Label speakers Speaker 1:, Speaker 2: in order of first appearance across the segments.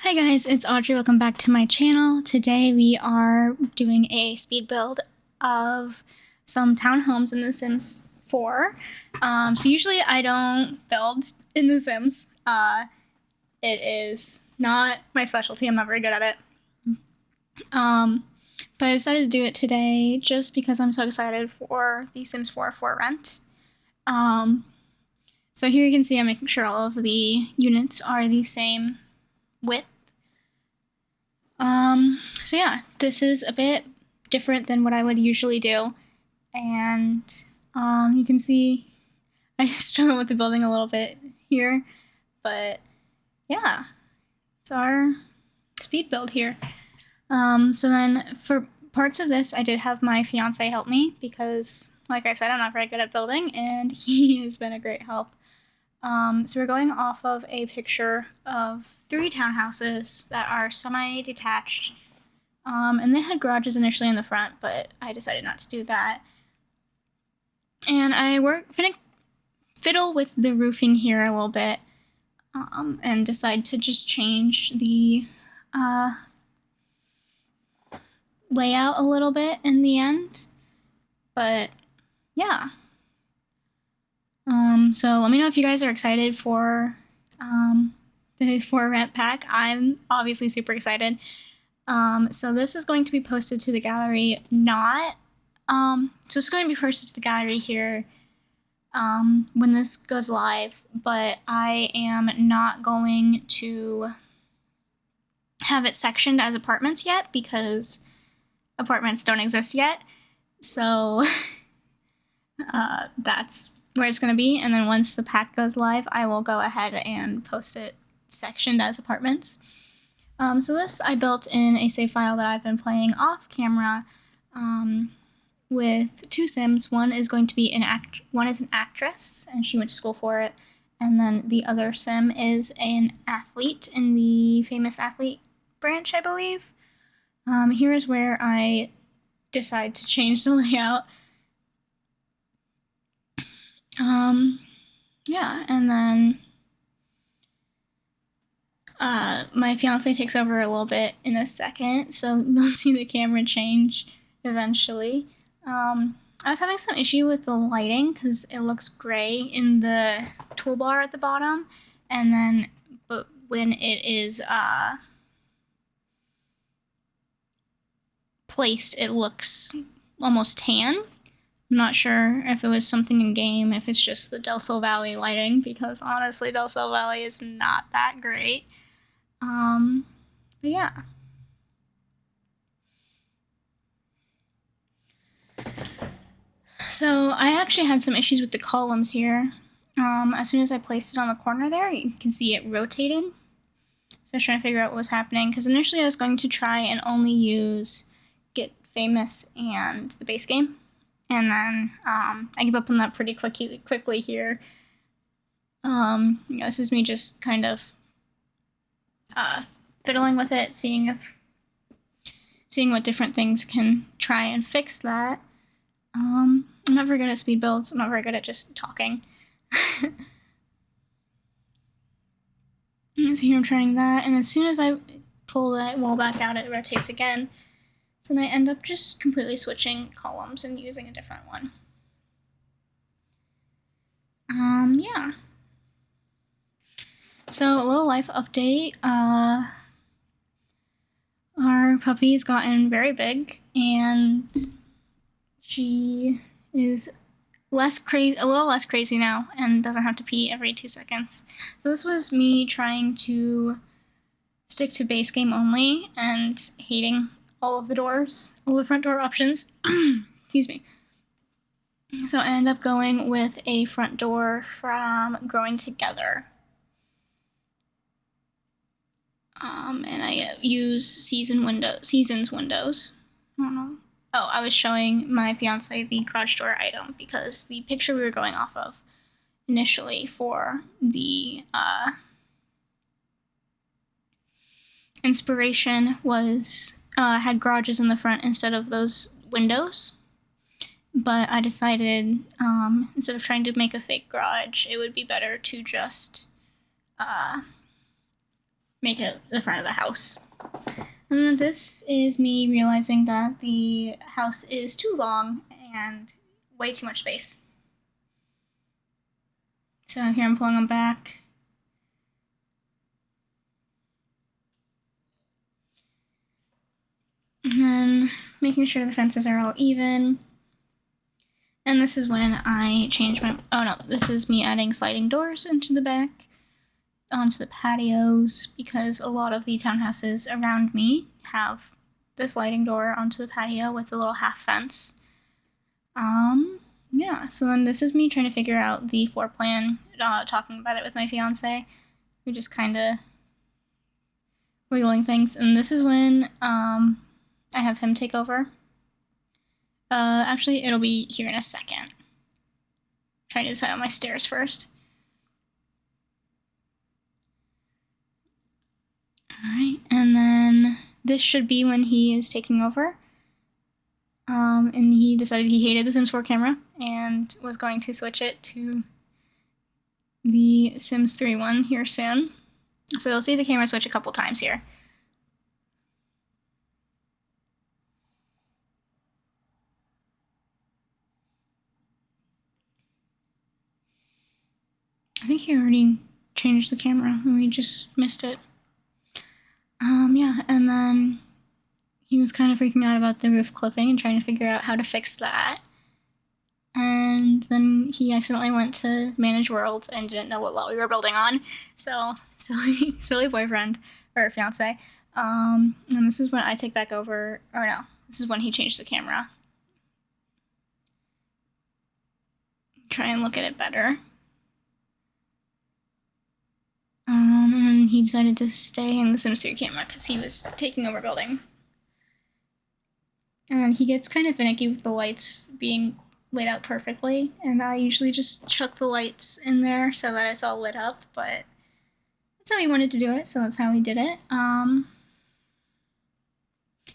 Speaker 1: Hi guys, it's Audrey. Welcome back to my channel. Today we are doing a speed build of some townhomes in The Sims 4. So usually I don't build in The Sims. It is not my specialty. I'm not very good at it. But I decided to do it today just because I'm so excited for The Sims 4 for rent. So here you can see I'm making sure all of the units are the same width. So yeah, this is a bit different than what I would usually do, and you can see I struggle with the building a little bit here, but yeah, it's our speed build here. So then for parts of this, I did have my fiance help me because, like I said, I'm not very good at building, and he has been a great help. So we're going off of a picture of 3 townhouses that are semi-detached, and they had garages initially in the front, but I decided not to do that. And I fiddle with the roofing here a little bit, and decide to just change the layout a little bit in the end, but yeah. So let me know if you guys are excited for the For Rent pack. I'm obviously super excited. So this is going to be posted to the gallery, so it's going to be posted to the gallery here when this goes live, but I am not going to have it sectioned as apartments yet because apartments don't exist yet. So that's where it's going to be, and then once the pack goes live, I will go ahead and post it sectioned as apartments. So this I built in a save file that I've been playing off camera with 2 Sims. One is going to be an actress, and she went to school for it, and then the other Sim is an athlete in the famous athlete branch, I believe. Here is where I decide to change the layout. Yeah, and then my fiance takes over a little bit in a second, so you'll see the camera change eventually. I was having some issue with the lighting because it looks gray in the toolbar at the bottom, and then but when it is placed, it looks almost tan. I'm not sure if it was something in game, if it's just the Del Sol Valley lighting, because honestly, Del Sol Valley is not that great. But yeah. So I actually had some issues with the columns here. As soon as I placed it on the corner there, you can see it rotated. So I was trying to figure out what was happening, because initially I was going to try and only use Get Famous and the base game. And then I give up on that pretty quickly here. Yeah, this is me just kind of fiddling with it, seeing what different things can try and fix that. I'm not very good at speed builds. I'm not very good at just talking. So here I'm trying that, and as soon as I pull that wall back out, it rotates again. So then I end up just completely switching columns and using a different one. Yeah. So a little life update. Our puppy's gotten very big, and she is a little less crazy now, and doesn't have to pee every 2 seconds. So this was me trying to stick to base game only and hating all of the front door options. Excuse me. So I ended up going with a front door from Growing Together. And I use Seasons windows. I don't know. Oh, I was showing my fiance the garage door item because the picture we were going off of initially for the inspiration was had garages in the front instead of those windows. But I decided instead of trying to make a fake garage, it would be better to just make it the front of the house. And then this is me realizing that the house is too long and way too much space. So here I'm pulling them back. And then making sure the fences are all even. And this is when I change my, oh no, this is me adding sliding doors into the back, onto the patios, because a lot of the townhouses around me have the sliding door onto the patio with a little half fence. Yeah, so then this is me trying to figure out the floor plan, talking about it with my fiance. We're just kind of wiggling things, and this is when I have him take over. Actually, it'll be here in a second. Trying to decide on my stairs first. Alright, and then this should be when he is taking over. And he decided he hated the Sims 4 camera and was going to switch it to the Sims 3 one here soon. So you'll see the camera switch a couple times here. I think he already changed the camera and we just missed it. Yeah, and then he was kind of freaking out about the roof clipping and trying to figure out how to fix that. And then he accidentally went to manage world and didn't know what lot we were building on. So, silly boyfriend, or fiance. And this is when I take back over, or no, this is when he changed the camera. Try and look at it better. And he decided to stay in the Sims 3 camera because he was taking over building. And then he gets kind of finicky with the lights being laid out perfectly, and I usually just chuck the lights in there so that it's all lit up, but that's how he wanted to do it, so that's how he did it.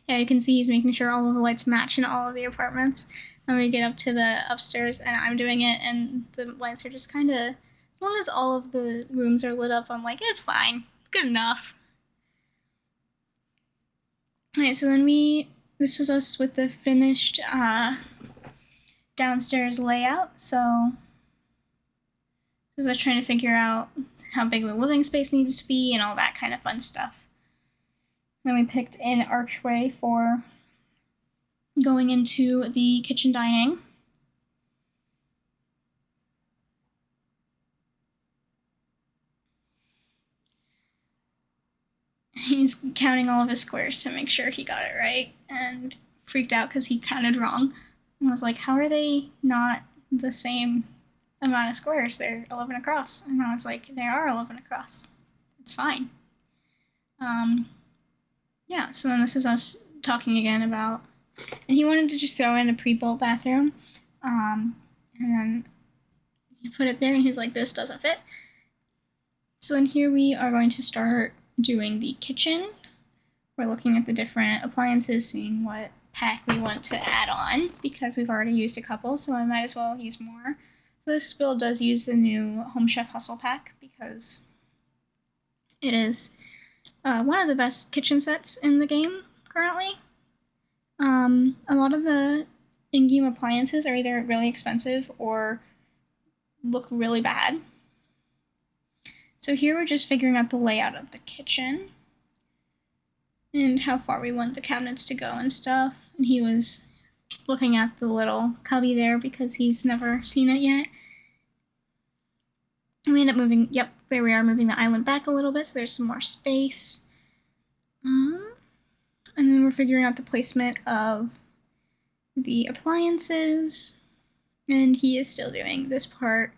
Speaker 1: Yeah, you can see he's making sure all of the lights match in all of the apartments. And we get up to the upstairs, and I'm doing it, and the lights are just kind of, as long as all of the rooms are lit up, I'm like, it's fine, good enough. Alright, so then this was us with the finished downstairs layout. So I was trying to figure out how big the living space needs to be and all that kind of fun stuff. Then we picked an archway for going into the kitchen dining. He's counting all of his squares to make sure he got it right, and freaked out because he counted wrong. And was like, how are they not the same amount of squares? They're 11 across. And I was like, they are 11 across. It's fine. Yeah, so then this is us talking again about, and he wanted to just throw in a pre-built bathroom. And then you put it there and he was like, this doesn't fit. So then here we are going to start doing the kitchen. We're looking at the different appliances, seeing what pack we want to add on, because we've already used a couple, so I might as well use more. So this build does use the new Home Chef Hustle pack because it is one of the best kitchen sets in the game currently. A lot of the in-game appliances are either really expensive or look really bad. So here we're just figuring out the layout of the kitchen and how far we want the cabinets to go and stuff. And he was looking at the little cubby there because he's never seen it yet. And we end up moving, yep, there we are, moving the island back a little bit so there's some more space. And then we're figuring out the placement of the appliances. And he is still doing this part.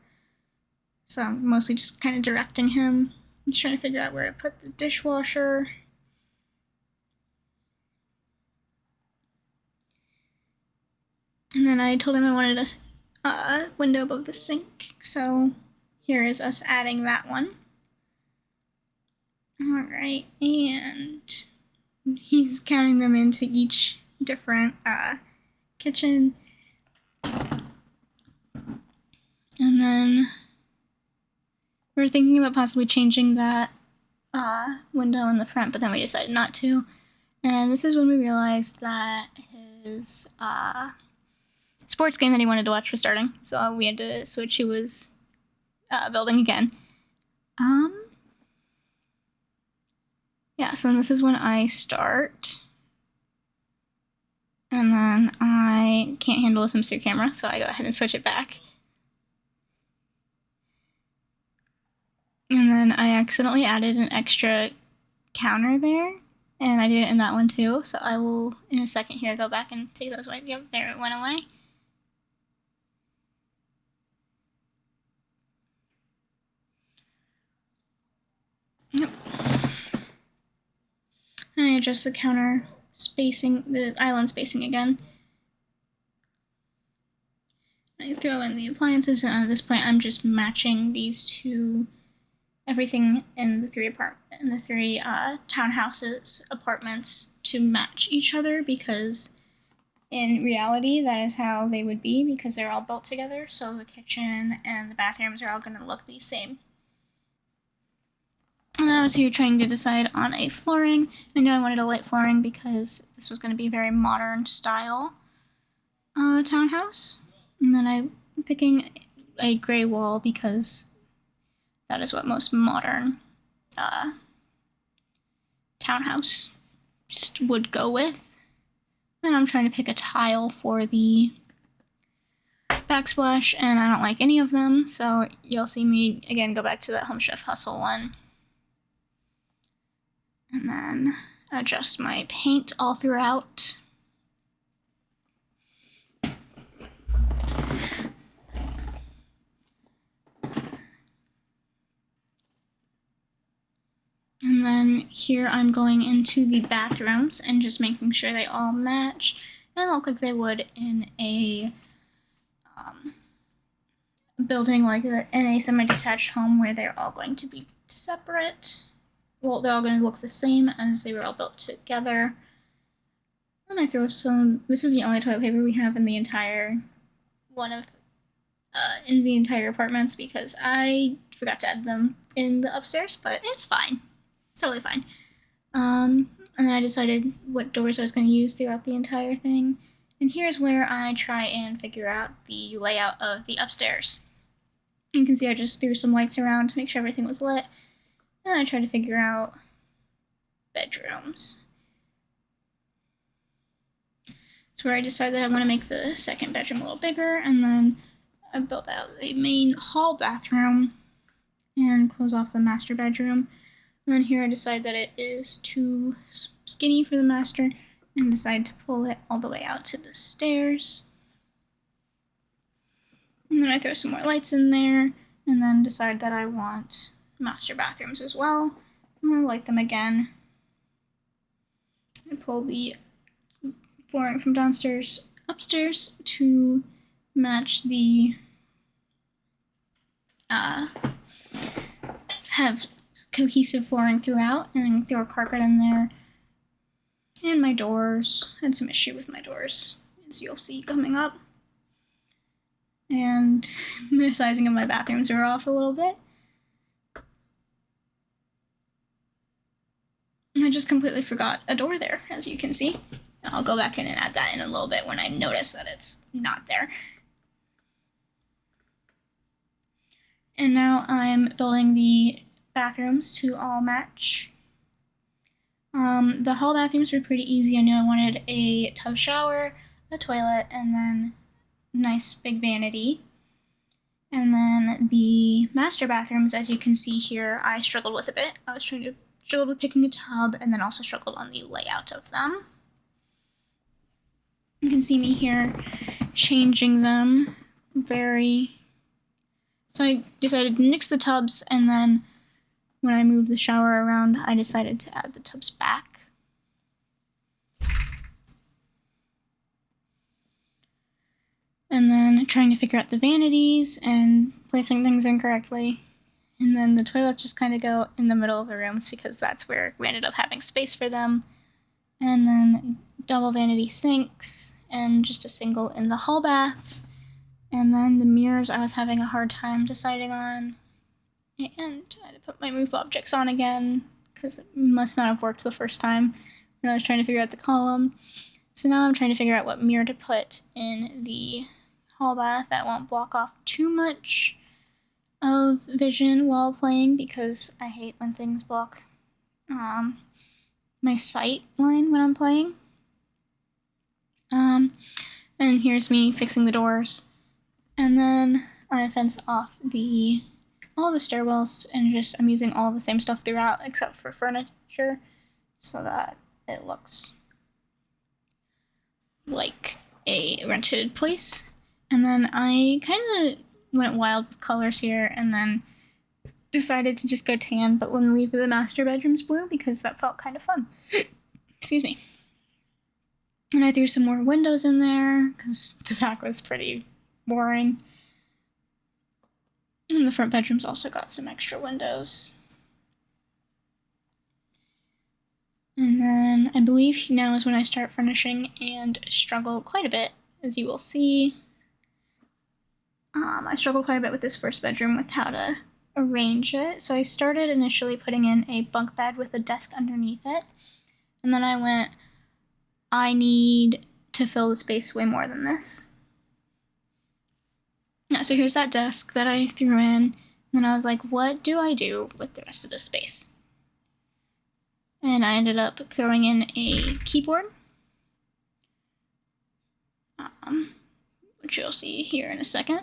Speaker 1: So I'm mostly just kind of directing him. He's trying to figure out where to put the dishwasher. And then I told him I wanted a window above the sink. So here is us adding that one. Alright, and he's counting them into each different kitchen. And then we're thinking about possibly changing that window in the front, but then we decided not to. And this is when we realized that his sports game that he wanted to watch was starting, so we had to switch. He was building again. Yeah, so this is when I start. And then I can't handle this Mr. Camera, so I go ahead and switch it back. And then I accidentally added an extra counter there, and I did it in that one too, so I will, in a second here, go back and take those away. Yep, there it went away. Yep. And I adjust the counter spacing, the island spacing again. I throw in the appliances, and at this point I'm just matching these two, everything in the three townhouses, apartments, to match each other, because in reality that is how they would be, because they're all built together, so the kitchen and the bathrooms are all going to look the same. And I was here trying to decide on a flooring. I knew I wanted a light flooring because this was going to be a very modern style townhouse. And then I'm picking a gray wall because that is what most modern townhouse just would go with. And I'm trying to pick a tile for the backsplash, and I don't like any of them, so you'll see me again go back to that Home Chef Hustle one. And then adjust my paint all throughout. And then here I'm going into the bathrooms and just making sure they all match and look like they would in a building, like in a semi-detached home where they're all going to be separate. Well, they're all going to look the same as they were all built together. And I throw some, this is the only toilet paper we have in the entire apartments, because I forgot to add them in the upstairs, but it's fine. It's totally fine. And then I decided what doors I was going to use throughout the entire thing. And here's where I try and figure out the layout of the upstairs. You can see I just threw some lights around to make sure everything was lit. And I tried to figure out bedrooms. That's where I decided that I want to make the second bedroom a little bigger, and then I built out the main hall bathroom and close off the master bedroom. And then here I decide that it is too skinny for the master and decide to pull it all the way out to the stairs. And then I throw some more lights in there, and then decide that I want master bathrooms as well. And I'll light them again. I pull the flooring from downstairs upstairs to match the have cohesive flooring throughout, and throw a carpet in there. And my doors, I had some issue with my doors, as you'll see coming up. And the sizing of my bathrooms were off a little bit. I just completely forgot a door there, as you can see. I'll go back in and add that in a little bit when I notice that it's not there. And now I'm building the bathrooms to all match. The hall bathrooms were pretty easy. I knew I wanted a tub shower, a toilet, and then a nice big vanity. And then the master bathrooms, as you can see here, I struggled with a bit. I was struggled with picking a tub, and then also struggled on the layout of them. You can see me here changing them so I decided to nix the tubs, and then when I moved the shower around, I decided to add the tubs back. And then trying to figure out the vanities and placing things incorrectly. And then the toilets just kind of go in the middle of the rooms because that's where we ended up having space for them. And then double vanity sinks and just a single in the hall baths. And then the mirrors I was having a hard time deciding on. And I had to put my move objects on again because it must not have worked the first time when I was trying to figure out the column. So now I'm trying to figure out what mirror to put in the hall bath that won't block off too much of vision while playing, because I hate when things block my sight line when I'm playing. And here's me fixing the doors. And then I fence off all the stairwells, and I'm using all the same stuff throughout except for furniture, so that it looks like a rented place. And then I kind of went wild with colors here, and then decided to just go tan, but wouldn't leave the master bedrooms blue because that felt kind of fun. Excuse me. And I threw some more windows in there because the back was pretty boring. And the front bedrooms also got some extra windows. And then I believe now is when I start furnishing and struggle quite a bit, as you will see. I struggled quite a bit with this first bedroom with how to arrange it. So I started initially putting in a bunk bed with a desk underneath it. And then I went, I need to fill the space way more than this. Yeah, so here's that desk that I threw in. And I was like, what do I do with the rest of this space? And I ended up throwing in a keyboard, which you'll see here in a second.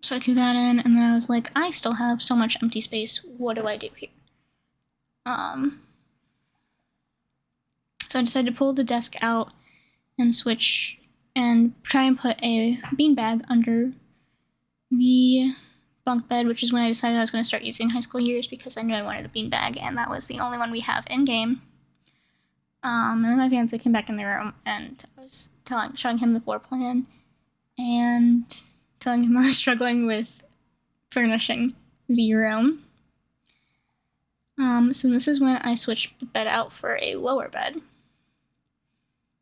Speaker 1: So I threw that in, and then I was like, I still have so much empty space. What do I do here? So I decided to pull the desk out and switch and try and put a beanbag under the bunk bed, which is when I decided I was going to start using High School Years, because I knew I wanted a beanbag, and that was the only one we have in-game. And then my fiance came back in the room, and I was showing him the floor plan, and telling him I was struggling with furnishing the room. So this is when I switched the bed out for a lower bed.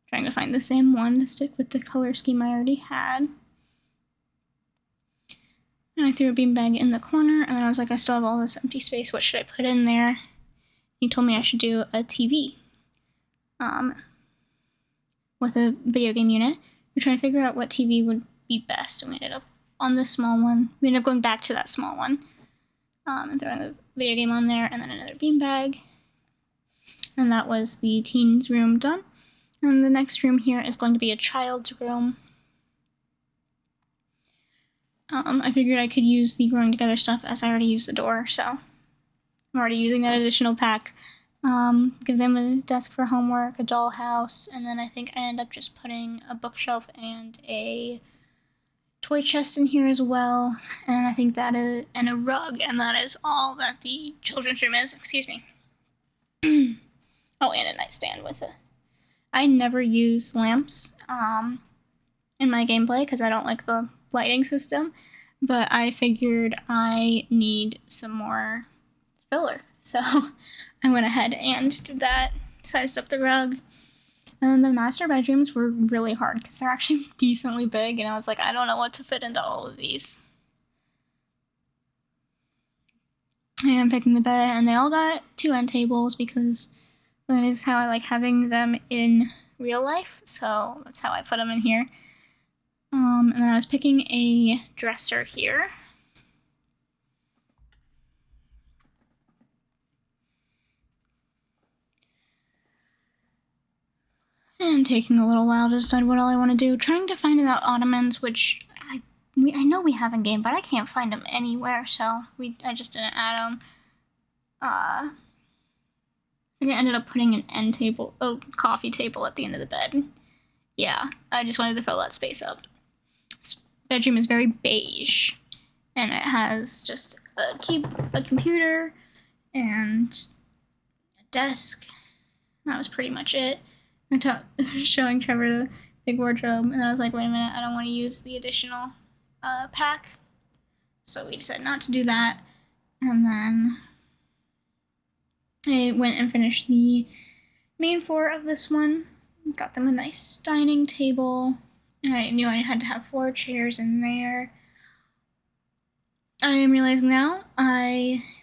Speaker 1: Trying to find the same one to stick with the color scheme I already had. And I threw a beanbag in the corner, and then I was like, I still have all this empty space, what should I put in there? He told me I should do a TV with a video game unit. We're trying to figure out what TV would be best, and we ended up on the small one. We ended up going back to that small one, and throwing the video game on there, and then another beanbag. And that was the teens room done. And the next room here is going to be a child's room. I figured I could use the growing together stuff as I already used the door, so I'm already using that additional pack. Give them a desk for homework, a dollhouse, and then I think I ended up just putting a bookshelf and a toy chest in here as well, and I think that is, and a rug, and that is all that the children's room is. Excuse me. Oh, and a nightstand with a... I never use lamps in my gameplay because I don't like the lighting system, but I figured I need some more filler, so I went ahead and did that, sized up the rug. And then the master bedrooms were really hard because they're actually decently big, and I was like, I don't know what to fit into all of these. And I'm picking the bed, and they all got 2 end tables because that is how I like having them in real life, so that's how I put them in here. And then I was picking a dresser here. And taking a little while to decide what all I want to do. Trying to find out ottomans, which I know we have in game, but I can't find them anywhere, so I just didn't add them. I think I ended up putting an end table, a coffee table at the end of the bed. Yeah, I just wanted to fill that space up. This bedroom is very beige, and it has just a computer and a desk. That was pretty much it. I was showing Trevor the big wardrobe, and I was like, wait a minute, I don't want to use the additional pack. So we decided not to do that, and then I went and finished the main floor of this one. Got them a nice dining table, and I knew I had to have 4 chairs in there. I am realizing now,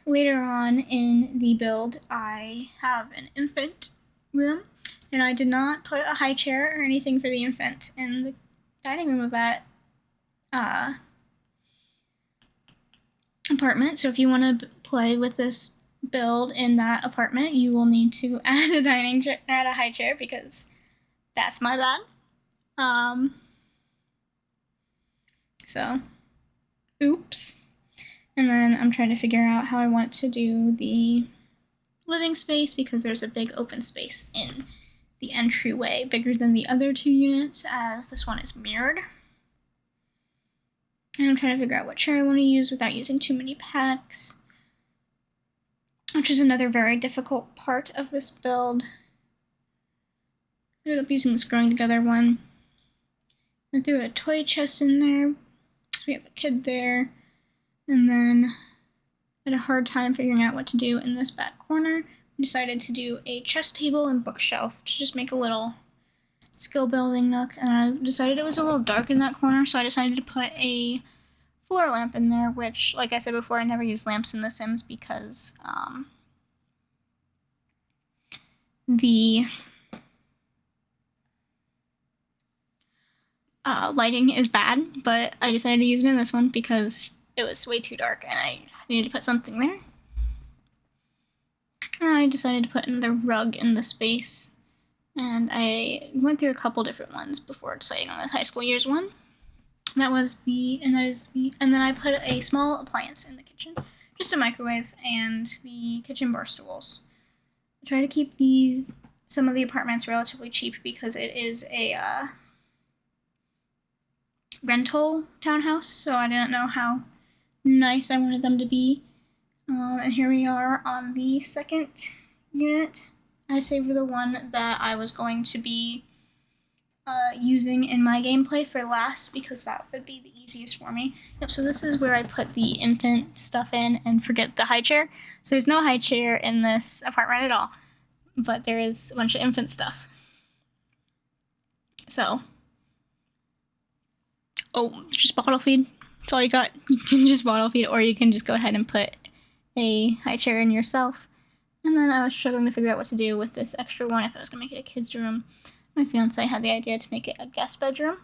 Speaker 1: later on in the build, I have an infant room, and I did not put a high chair or anything for the infant in the dining room of that apartment. So if you want to play with this build in that apartment, you will need to add a high chair, because that's my bad. So, oops. And then I'm trying to figure out how I want to do the living space, because there's a big open space in the entryway, bigger than the other two units, as this one is mirrored. And I'm trying to figure out what chair I want to use without using too many packs, which is another very difficult part of this build. I ended up using this growing together one. I threw a toy chest in there, so we have a kid there. And then I had a hard time figuring out what to do in this back corner. I decided to do a chest table and bookshelf to just make a little skill building nook, and I decided it was a little dark in that corner, so I decided to put a floor lamp in there, which, like I said before, I never use lamps in The Sims because the lighting is bad, but I decided to use it in this one because it was way too dark and I needed to put something there. And I decided to put another rug in the space, and I went through a couple different ones before deciding on this high school years one. And then I put a small appliance in the kitchen, just a microwave and the kitchen bar stools. I try to keep some of the apartments relatively cheap because it is a rental townhouse, so I didn't know how nice I wanted them to be. And here we are on the second unit. I saved the one that I was going to be using in my gameplay for last, because that would be the easiest for me. Yep, so this is where I put the infant stuff in and forget the high chair. So there's no high chair in this apartment at all, but there is a bunch of infant stuff. So, just bottle feed. That's all you got. You can just bottle feed, or you can just go ahead and put a high chair in yourself. And then I was struggling to figure out what to do with this extra one, if I was going to make it a kid's room. My fiance had the idea to make it a guest bedroom.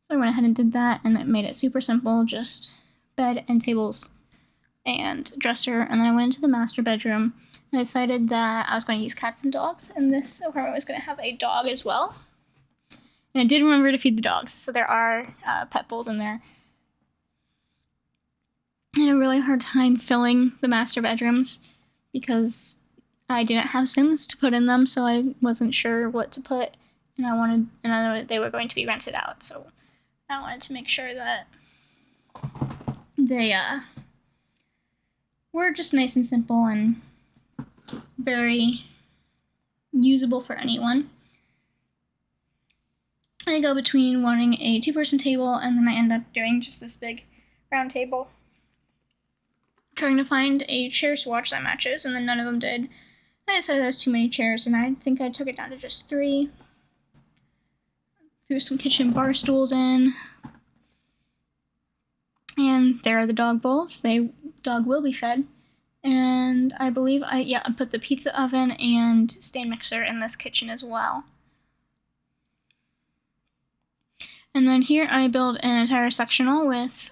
Speaker 1: So I went ahead and did that, and it made it super simple, just bed and tables and dresser. And then I went into the master bedroom, and I decided that I was going to use cats and dogs, and this apartment was going to have a dog as well. And I did remember to feed the dogs, so there are pet bowls in there. I had a really hard time filling the master bedrooms because I didn't have Sims to put in them, so I wasn't sure what to put, and I know they were going to be rented out, so I wanted to make sure that they were just nice and simple and very usable for anyone. I go between wanting a two-person table, and then I end up doing just this big round table, trying to find a chair swatch that matches, and then none of them did. I decided there's too many chairs, and I think I took it down to just 3. Threw some kitchen bar stools in. And there are the dog bowls. Dog will be fed. And I believe I put the pizza oven and stand mixer in this kitchen as well. And then here I build an entire sectional with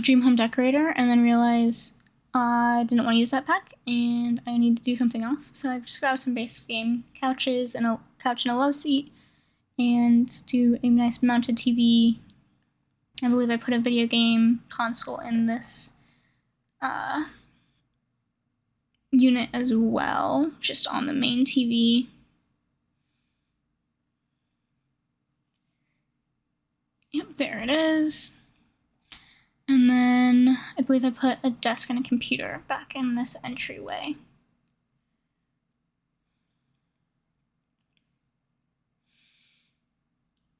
Speaker 1: Dream Home Decorator, and then realize I didn't want to use that pack and I need to do something else. So I just grabbed some basic game couches and a couch and a love seat and do a nice mounted TV. I believe I put a video game console in this unit as well, just on the main TV. Yep, there it is. And then I believe I put a desk and a computer back in this entryway.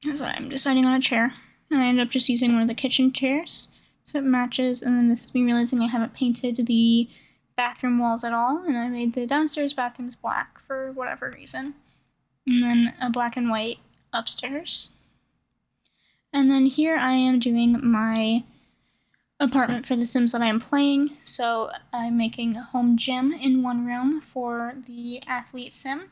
Speaker 1: So I'm deciding on a chair, and I ended up just using one of the kitchen chairs, so it matches. And then this is me realizing I haven't painted the bathroom walls at all, and I made the downstairs bathrooms black for whatever reason. And then a black and white upstairs. And then here I am doing my apartment for the Sims that I am playing. So I'm making a home gym in one room for the athlete sim.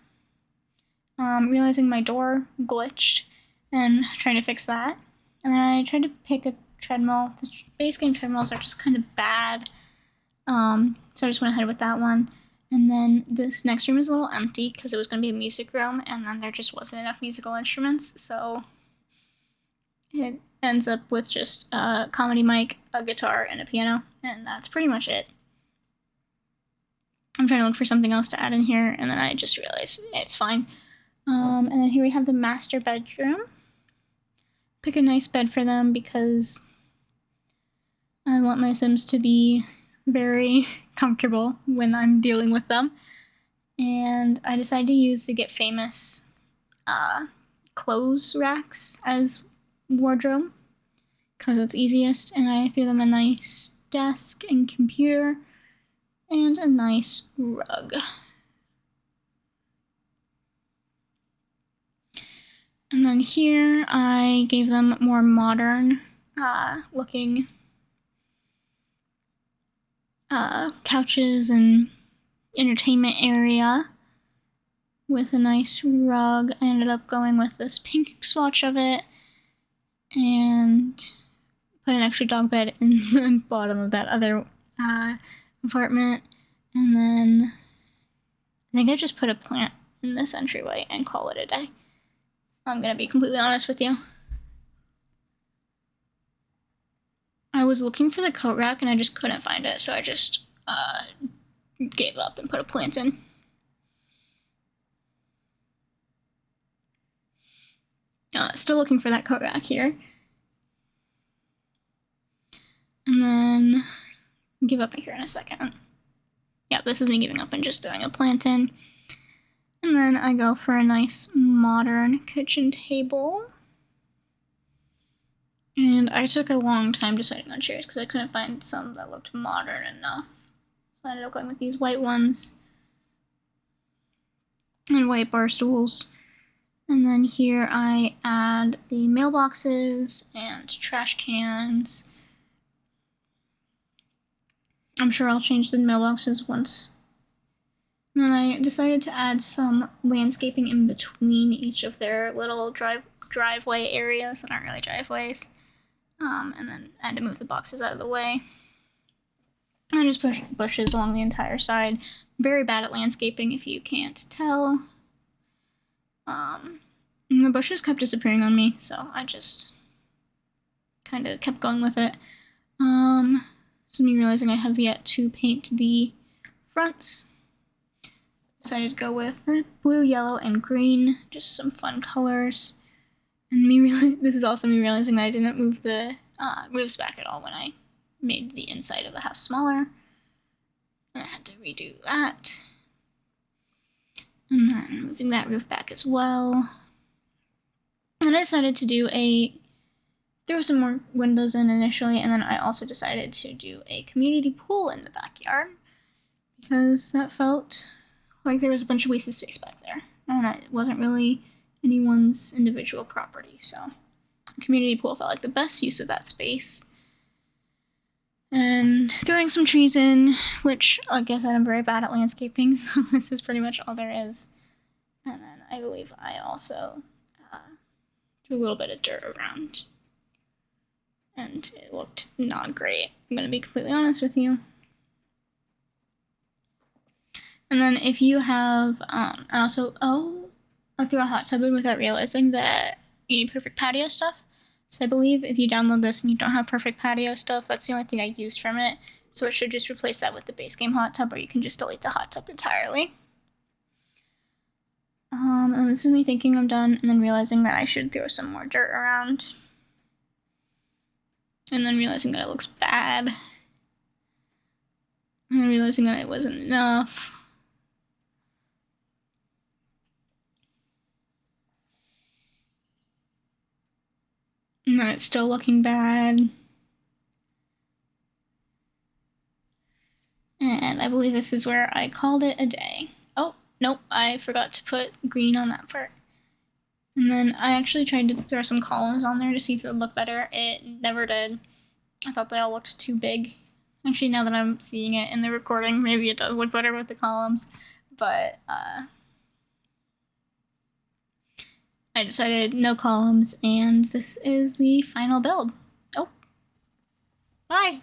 Speaker 1: Realizing my door glitched and trying to fix that. And then I tried to pick a treadmill. The base game treadmills are just kind of bad. So I just went ahead with that one. And then this next room is a little empty because it was going to be a music room, and then there just wasn't enough musical instruments, so it ends up with just a comedy mic, a guitar, and a piano, and that's pretty much it. I'm trying to look for something else to add in here, and then I just realized it's fine. And then here we have the master bedroom. Pick a nice bed for them because I want my Sims to be very comfortable when I'm dealing with them. And I decided to use the Get Famous clothes racks as wardrobe because it's easiest, and I threw them a nice desk and computer and a nice rug. And then here I gave them more modern looking couches and entertainment area with a nice rug. I ended up going with this pink swatch of it and put an extra dog bed in the bottom of that other apartment. And then I think I just put a plant in this entryway and call it a day. I'm gonna be completely honest with you. I was looking for the coat rack and I just couldn't find it, so I just gave up and put a plant in. Still looking for that coat rack here. And then give up here in a second. Yeah, this is me giving up and just throwing a plant in. And then I go for a nice modern kitchen table. And I took a long time deciding on chairs because I couldn't find some that looked modern enough. So I ended up going with these white ones and white bar stools. And then here I add the mailboxes and trash cans. I'm sure I'll change the mailboxes once. And then I decided to add some landscaping in between each of their little driveway areas that aren't really driveways. And then I had to move the boxes out of the way. I just pushed bushes along the entire side. Very bad at landscaping if you can't tell. And the bushes kept disappearing on me, so I just kind of kept going with it. This is me realizing I have yet to paint the fronts. Decided to go with blue, yellow, and green, just some fun colors. And this is also me realizing that I didn't move the roofs back at all when I made the inside of the house smaller. And I had to redo that. And then moving that roof back as well. And I decided to throw some more windows in initially, and then I also decided to do a community pool in the backyard because that felt like there was a bunch of wasted space back there, and it wasn't really anyone's individual property, so a community pool felt like the best use of that space. And throwing some trees in, which, like I said, I'm very bad at landscaping, so this is pretty much all there is. And then I believe I also threw a little bit of dirt around, and it looked not great. I'm going to be completely honest with you. And then if you have, I threw a hot tub in without realizing that you need perfect patio stuff. So I believe if you download this and you don't have perfect patio stuff, that's the only thing I used from it. So it should just replace that with the base game hot tub, or you can just delete the hot tub entirely. And this is me thinking I'm done, and then realizing that I should throw some more dirt around. And then realizing that it looks bad. And then realizing that it wasn't enough. And then it's still looking bad. And I believe this is where I called it a day. Oh, nope, I forgot to put green on that part. And then I actually tried to throw some columns on there to see if it would look better. It never did. I thought they all looked too big. Actually, now that I'm seeing it in the recording, maybe it does look better with the columns. But I decided no columns, and this is the final build. Oh, bye!